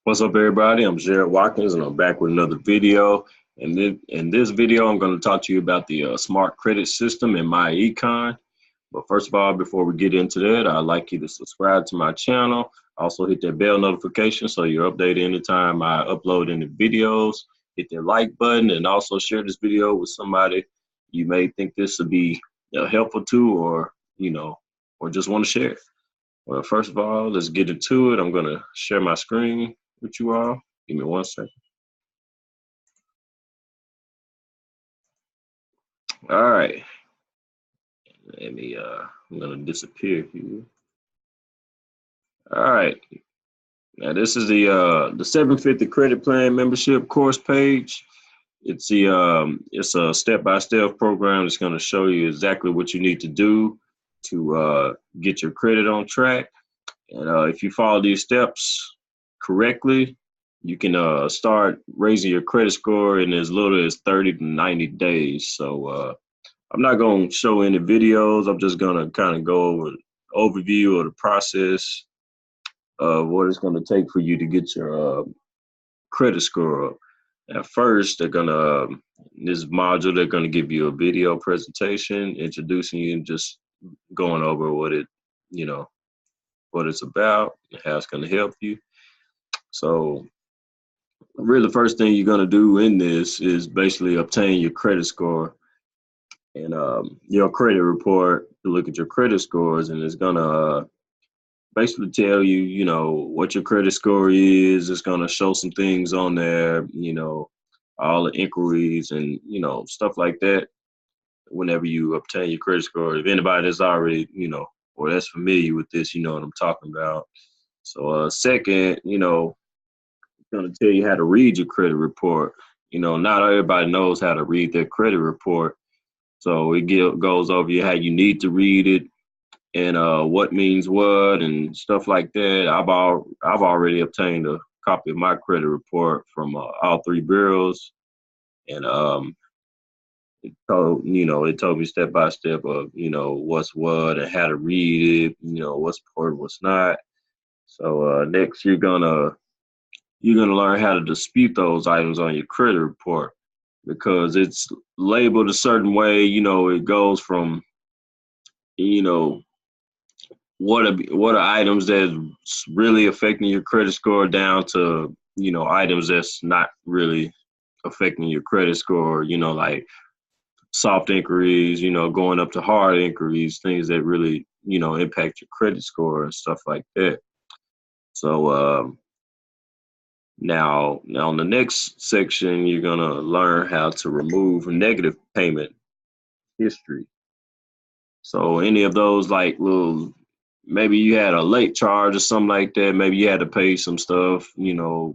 What's up, everybody? I'm Jared Watkins, and I'm back with another video. And in this video, I'm going to talk to you about the smart credit system in MyEcon. But first of all, before we get into that, I'd like you to subscribe to my channel. Also, hit that bell notification so you're updated anytime I upload any videos. Hit that like button, and also share this video with somebody you may think this would be helpful to, or or just want to share it. Well, first of all, let's get into it. I'm going to share my screen with you all. Give me 1 second. All right. I'm going to disappear here. All right. Now this is the 750 credit plan membership course page. It's a step-by-step program that's going to show you exactly what you need to do to get your credit on track. And if you follow these steps correctly, you can start raising your credit score in as little as 30 to 90 days. So I'm not going to show any videos. I'm just going to kind of go over an overview of the process of what it's going to take for you to get your credit score up. At first, they're going to, this module, they're going to give you a video presentation introducing you and just going over what it's about, how it's going to help you. So really the first thing you're going to do in this is basically obtain your credit score and your credit report to look at your credit scores, and it's going to basically tell you, what your credit score is. It's going to show some things on there, all the inquiries and, stuff like that. Whenever you obtain your credit score, if anybody that's already, or that's familiar with this, you know what I'm talking about. So second, going to tell you how to read your credit report. Not everybody knows how to read their credit report. So it goes over you how you need to read it and what means what and stuff like that. I've already obtained a copy of my credit report from all three bureaus, and it told me step by step of what's what and how to read it, what's important, what's not. So next you're gonna learn how to dispute those items on your credit report because it's labeled a certain way. It goes from you know what are items that's really affecting your credit score down to items that's not really affecting your credit score. Like soft inquiries, going up to hard inquiries, things that really impact your credit score and stuff like that. So now on the next section, you're gonna learn how to remove negative payment history. So any of those like maybe you had a late charge or something like that. Maybe you had to pay some stuff, a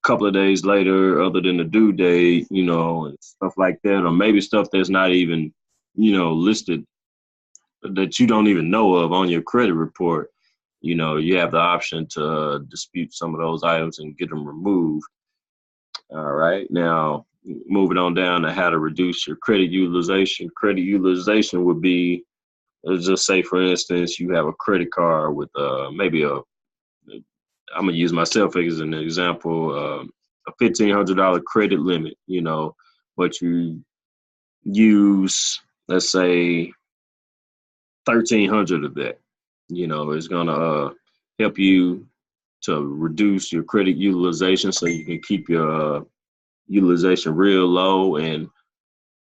couple of days later, other than the due date, and stuff like that. Or maybe stuff that's not even, listed, that you don't even know of on your credit report. You have the option to dispute some of those items and get them removed. All right. Now, moving on down to how to reduce your credit utilization. Credit utilization would be, let's just say, for instance, you have a credit card with maybe I'm gonna use myself as an example, a $1,500 credit limit, but you use, let's say, 1,300 of that. It's gonna help you to reduce your credit utilization so you can keep your utilization real low. And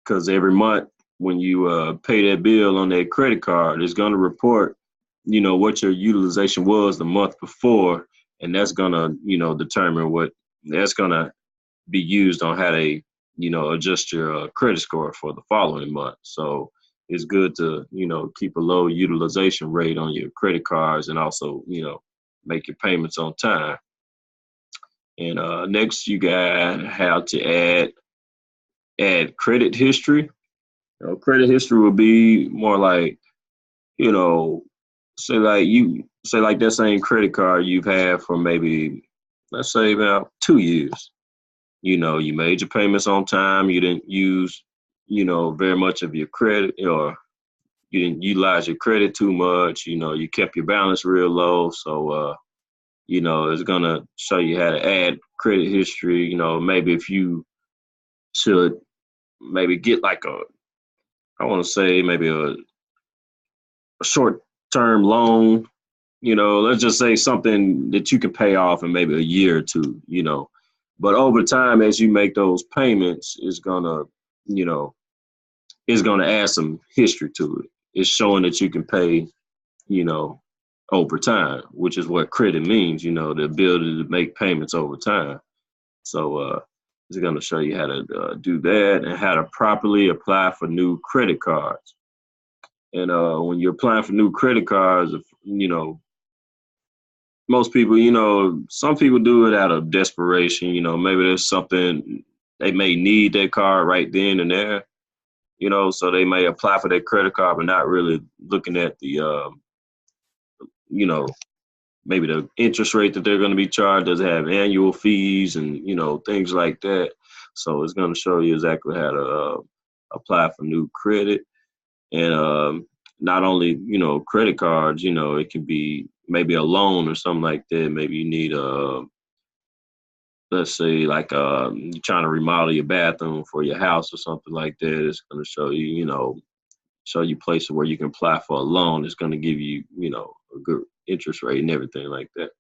because every month when you pay that bill on that credit card, it's going to report, what your utilization was the month before, and that's going to, determine what that's going to be used on how they, adjust your credit score for the following month. So it's good to, keep a low utilization rate on your credit cards and also, make your payments on time. And next, you got how to add credit history. Credit history will be more like, you know, say like that same credit card you've had for maybe, let's say, about 2 years. You made your payments on time. You didn't use, very much of your credit, or you didn't utilize your credit too much. You kept your balance real low. So It's gonna show you how to add credit history. Maybe if you should maybe get like I want to say maybe a short term loan. Let's just say something that you can pay off in maybe a year or two. But over time, as you make those payments, you know, it's gonna add some history to it. It's showing that you can pay, you know, over time, which is what credit means, the ability to make payments over time. So it's gonna show you how to do that and how to properly apply for new credit cards. And when you're applying for new credit cards, most people, some people do it out of desperation. Maybe there's something they may need that card right then and there. So they may apply for that credit card, but not really looking at the, you know, maybe the interest rate that they're going to be charged. Does it have annual fees and things like that? So it's going to show you exactly how to apply for new credit. And not only credit cards, it can be maybe a loan or something like that. Maybe you need let's say like you're trying to remodel your bathroom for your house or something like that. It's going to show you places where you can apply for a loan. It's going to give you a good interest rate and everything like that.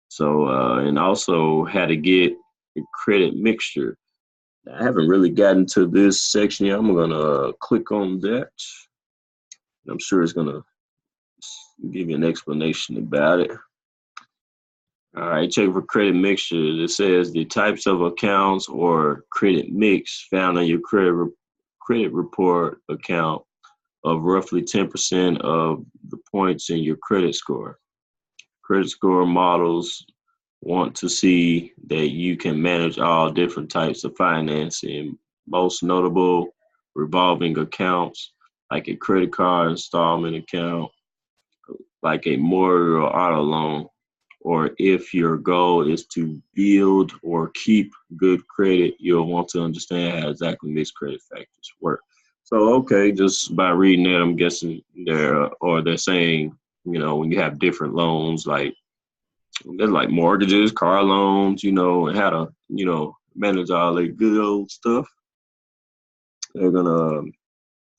So and also how to get a credit mixture. I haven't really gotten to this section yet. I'm going to click on that. I'm sure it's going to give you an explanation about it. All right, check for credit mixture. It says the types of accounts or credit mix found on your credit report account of roughly 10% of the points in your credit score. Credit score models want to see that you can manage all different types of financing, most notable revolving accounts like a credit card installment account, like a mortgage or auto loan, or if your goal is to build or keep good credit, you'll want to understand how exactly these credit factors work. So, okay, just by reading that, I'm guessing they're saying, when you have different loans, like there's like mortgages, car loans, and how to, manage all that good old stuff.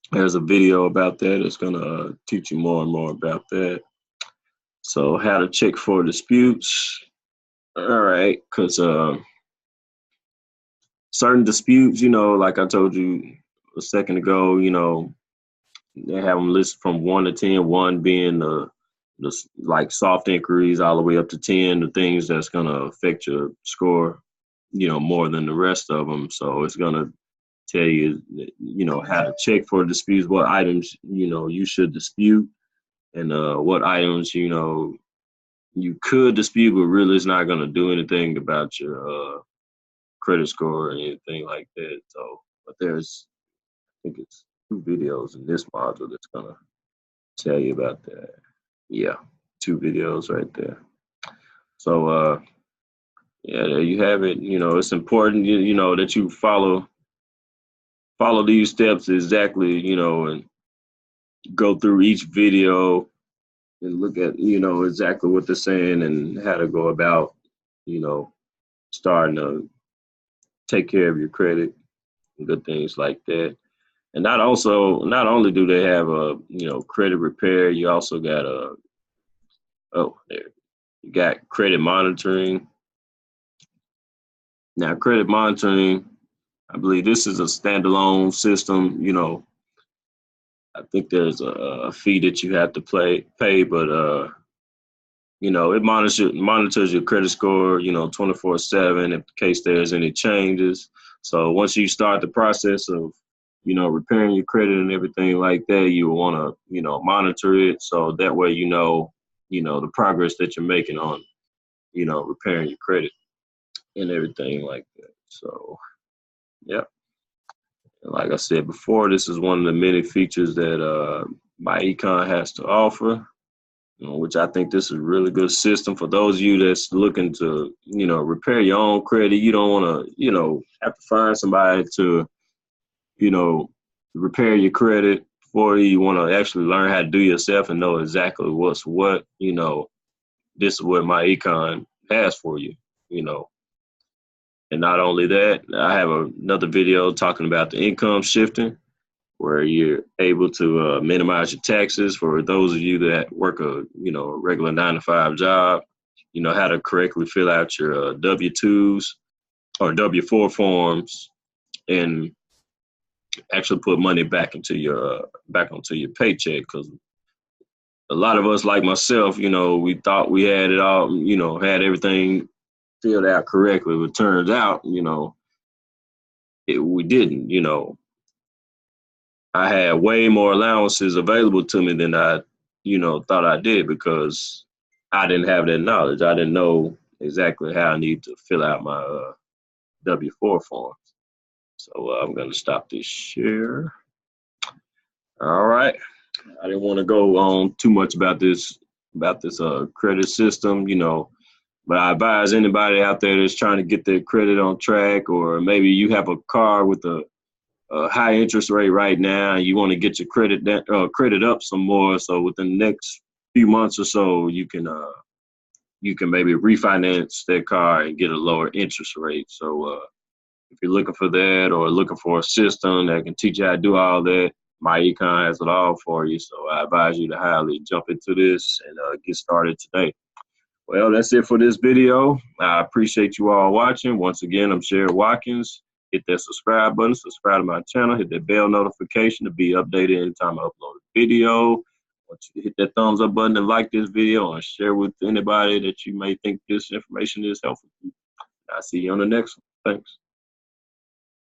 There's a video about that. It's gonna teach you more and more about that. So how to check for disputes. All right, because certain disputes, like I told you a second ago, they have them listed from 1 to 10, 1 being the like soft inquiries all the way up to 10, the things that's going to affect your score, more than the rest of them. So it's going to tell you, how to check for disputes, what items, you should dispute, and what items, you could dispute, but really it's not going to do anything about your credit score or anything like that. So, but I think it's 2 videos in this module that's going to tell you about that. Yeah, 2 videos right there. So, yeah, there you have it. It's important, that you follow these steps exactly, and go through each video and look at, exactly what they're saying and how to go about, starting to take care of your credit and good things like that. And not only do they have a, credit repair, you also got you got credit monitoring. Now, credit monitoring, I believe this is a standalone system. I think there's a fee that you have to pay, but it monitors your credit score, 24/7 in case there's any changes. So once you start the process of, repairing your credit and everything like that, you will want to, monitor it. So that way, the progress that you're making on, repairing your credit and everything like that. So, yeah. Like I said before, this is one of the many features that MyEcon has to offer, which I think this is a really good system for those of you that's looking to, repair your own credit. You don't want to, have to find somebody to, repair your credit for you. You want to actually learn how to do yourself and know exactly what's what, this is what MyEcon has for you, you know. And not only that, I have another video talking about the income shifting, where you're able to minimize your taxes for those of you that work a a regular 9 to 5 job. You know how to correctly fill out your W-2s or W-4 forms and actually put money back into your back onto your paycheck. Because a lot of us, like myself, we thought we had it all, had everything filled out correctly. But it turns out, we didn't. I had way more allowances available to me than I, thought I did, because I didn't have that knowledge. I didn't know exactly how I need to fill out my W-4 forms. So I'm going to stop this share. All right. I didn't want to go on too much about this credit system, but I advise anybody out there that's trying to get their credit on track, or maybe you have a car with a high interest rate right now, and you want to get your credit up some more. So within the next few months or so, you can maybe refinance that car and get a lower interest rate. So if you're looking for that, or looking for a system that can teach you how to do all that, MyEcon has it all for you. So I advise you to highly jump into this and get started today. Well, that's it for this video. I appreciate you all watching. Once again, I'm Sherry Watkins. Hit that subscribe button, subscribe to my channel, hit that bell notification to be updated anytime I upload a video. Want you to hit that thumbs up button and like this video, and share with anybody that you may think this information is helpful. I'll see you on the next one. Thanks.